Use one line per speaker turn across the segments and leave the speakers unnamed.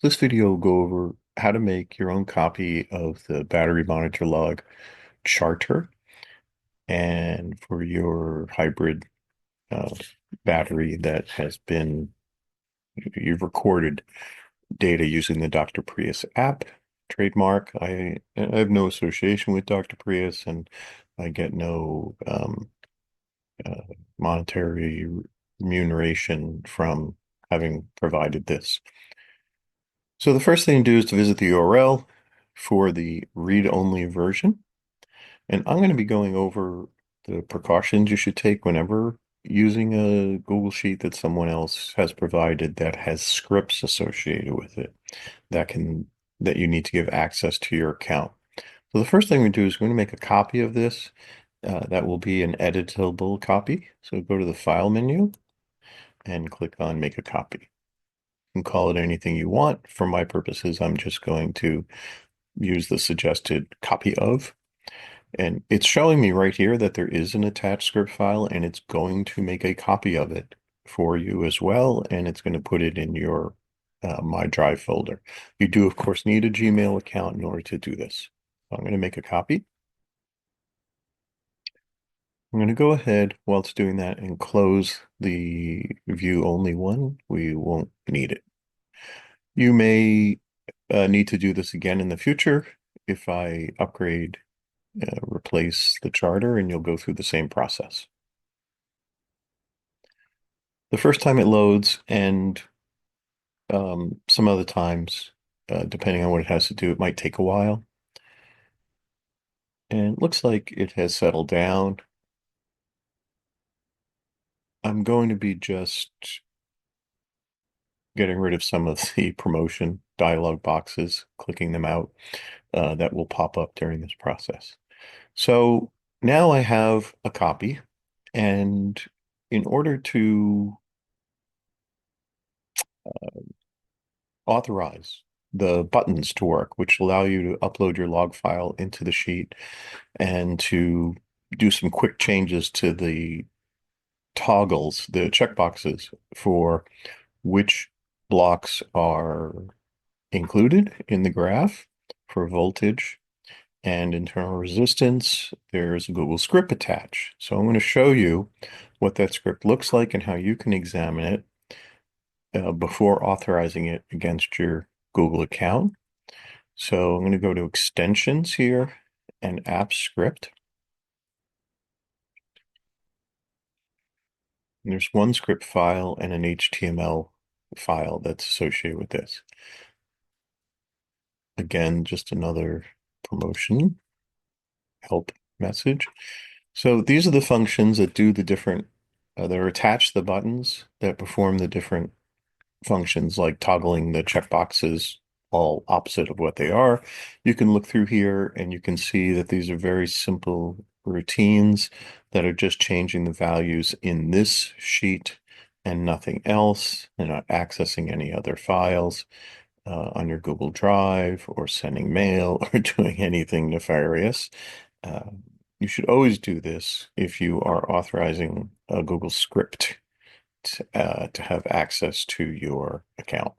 This video will go over how to make your own copy of the battery monitor log charter and for your hybrid uh, battery that you've recorded data using the Dr. Prius app trademark. I have no association with Dr. Prius, and I get no uh, monetary remuneration from having provided this. So the first thing to do is to visit the URL for the read-only version. And I'm going to be going over the precautions you should take whenever using a Google Sheet that someone else has provided that has scripts associated with it that you need to give access to your account. So the first thing we do is we're going to make a copy of this. That will be an editable copy. So go to the File menu and click on Make a Copy. You can call it anything you want. For my purposes, I'm just going to use the suggested copy of. And it's showing me right here that there is an attached script file, and it's going to make a copy of it for you as well. And it's going to put it in your My Drive folder. You do, of course, need a Gmail account in order to do this. So I'm going to make a copy. I'm going to go ahead while it's doing that and close the view only one. We won't need it. You may need to do this again in the future if I replace the charter, and you'll go through the same process. The first time it loads, and some other times, depending on what it has to do, it might take a while. And it looks like it has settled down. I'm going to be just getting rid of some of the promotion dialog boxes, clicking them out, that will pop up during this process. So now I have a copy, and in order to authorize the buttons to work, which allow you to upload your log file into the sheet and to do some quick changes to the toggles, the checkboxes for which blocks are included in the graph for voltage and internal resistance. There's a Google script attached. So I'm going to show you what that script looks like and how you can examine it before authorizing it against your Google account. So I'm going to go to extensions here and app script. And there's one script file and an HTML file that's associated with this. Again, just another promotion help message. So these are the functions that do the different, that are attached to the buttons that perform the different functions, like toggling the checkboxes all opposite of what they are. You can look through here and you can see that these are very simple routines that are just changing the values in this sheet and nothing else. They're not accessing any other files on your Google Drive or sending mail or doing anything nefarious. Uh, you should always do this if you are authorizing a Google script to have access to your account.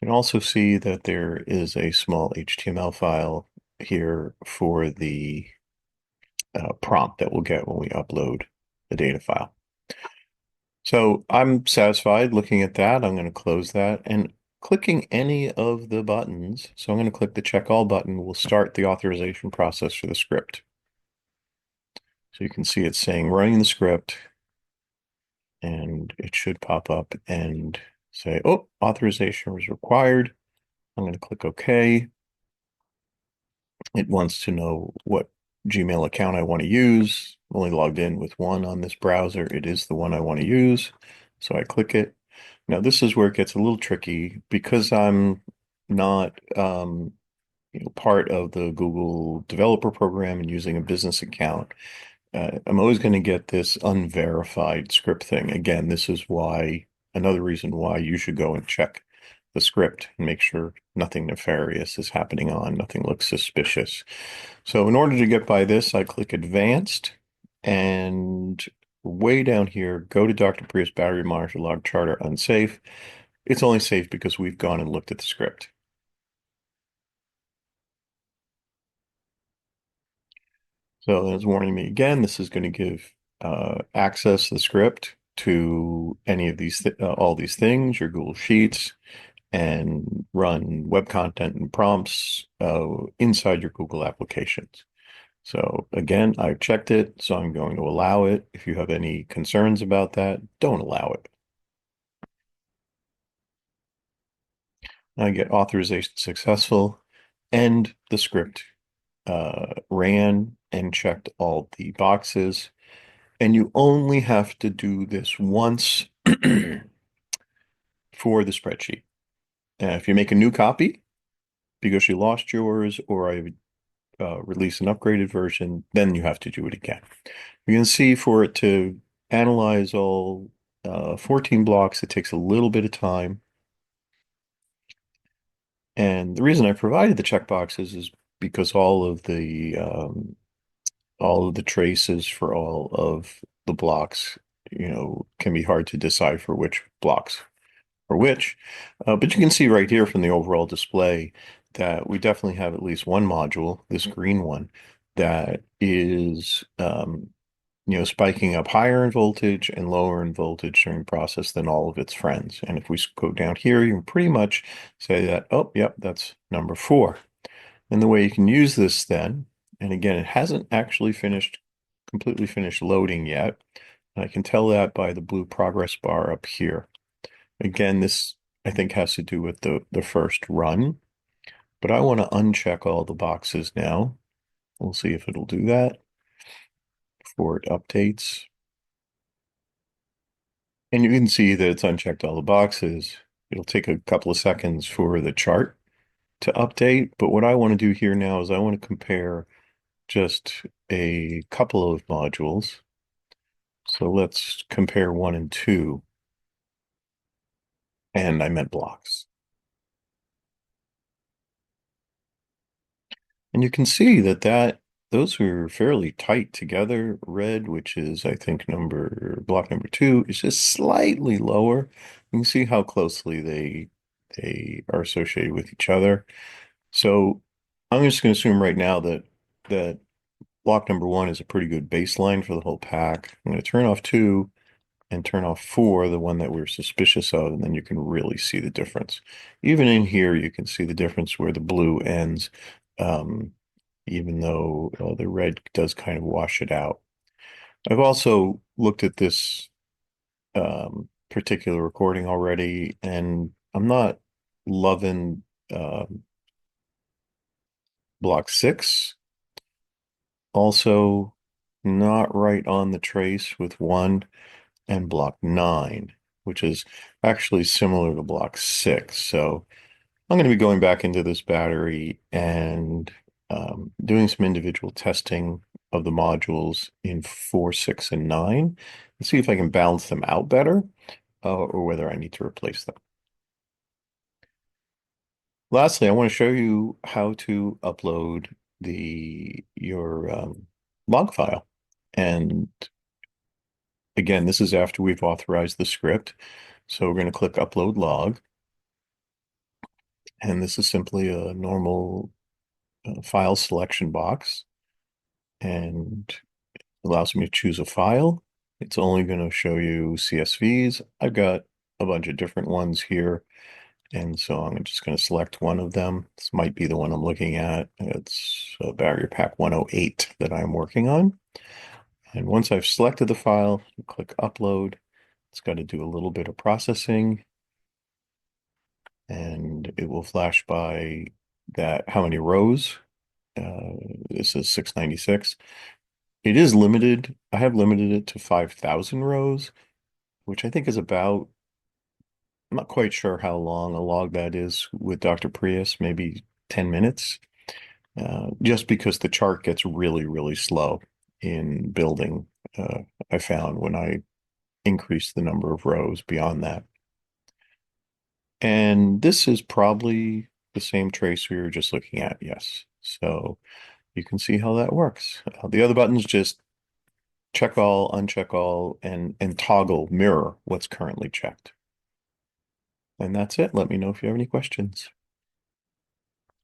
You can also see that there is a small HTML file here for the prompt that we'll get when we upload the data file. So I'm satisfied looking at that. I'm going to close that, and clicking any of the buttons. So I'm going to click the check all button will start the authorization process for the script. So you can see it's saying running the script, and it should pop up and say, oh, authorization was required. I'm going to click OK. It wants to know what Gmail account I want to use. I'm only logged in with one on this browser. It is the one I want to use. So I click it. Now this is where it gets a little tricky because I'm not part of the Google developer program and using a business account. I'm always going to get this unverified script thing. Again, this is why another reason why you should go and check the script and make sure nothing nefarious is happening nothing looks suspicious. So in order to get by this, I click Advanced, and way down here, go to Dr. Prius Battery Monitor Log Charter Unsafe. It's only safe because we've gone and looked at the script. So it's warning me again, this is going to give access the script to any of these, th all these things, your Google Sheets, and run web content and prompts inside your Google applications. So again, I've checked it, so I'm going to allow it. If you have any concerns about that, don't allow it. I get authorization successful, and the script ran and checked all the boxes. And you only have to do this once for the spreadsheet. If you make a new copy because you lost yours or I release an upgraded version, then you have to do it again. You can see for it to analyze all 14 blocks, it takes a little bit of time. And the reason I provided the checkboxes is because all of the traces for all of the blocks, can be hard to decipher which blocks are which. But you can see right here from the overall display that we definitely have at least one module, this green one, that is spiking up higher in voltage and lower in voltage during process than all of its friends. And if we go down here, you can pretty much say that, oh, yep, that's number 4. And the way you can use this then, and again, it hasn't actually completely finished loading yet. And I can tell that by the blue progress bar up here. Again, this I think has to do with the first run, but I want to uncheck all the boxes now. We'll see if it'll do that before it updates. And you can see that it's unchecked all the boxes. It'll take a couple of seconds for the chart to update. But what I want to do here now is I want to compare just a couple of modules. So let's compare 1 and 2. And I meant blocks. And you can see that those are fairly tight together. Red, which is I think block number 2, is just slightly lower. You can see how closely they are associated with each other. So I'm just going to assume right now that block number 1 is a pretty good baseline for the whole pack. I'm going to turn off 2 and turn off 4, the one that we're suspicious of, and then you can really see the difference. Even in here, you can see the difference where the blue ends, um, even though the red does kind of wash it out. I've also looked at this particular recording already, and I'm not loving block 6. Also, not right on the trace with 1 and block 9, which is actually similar to block 6. So I'm going to be going back into this battery and doing some individual testing of the modules in 4, 6, and 9 and see if I can balance them out better or whether I need to replace them. Lastly, I want to show you how to upload your log file. And again, this is after we've authorized the script. So we're going to click Upload Log. And this is simply a normal file selection box. And allows me to choose a file. It's only going to show you CSVs. I've got a bunch of different ones here. And so I'm just going to select one of them. This might be the one I'm looking at. It's Barrier Pack 108 that I'm working on. And once I've selected the file, click Upload. It's got to do a little bit of processing. And it will flash by how many rows. This is 696. It is limited. I have limited it to 5,000 rows, which I think is about, I'm not quite sure how long a log that is with Dr. Prius, maybe 10 minutes, just because the chart gets really, really slow in building, I found when I increased the number of rows beyond that. And this is probably the same trace we were just looking at, yes. So you can see how that works. The other buttons just check all, uncheck all, and toggle mirror what's currently checked. And that's it. Let me know if you have any questions.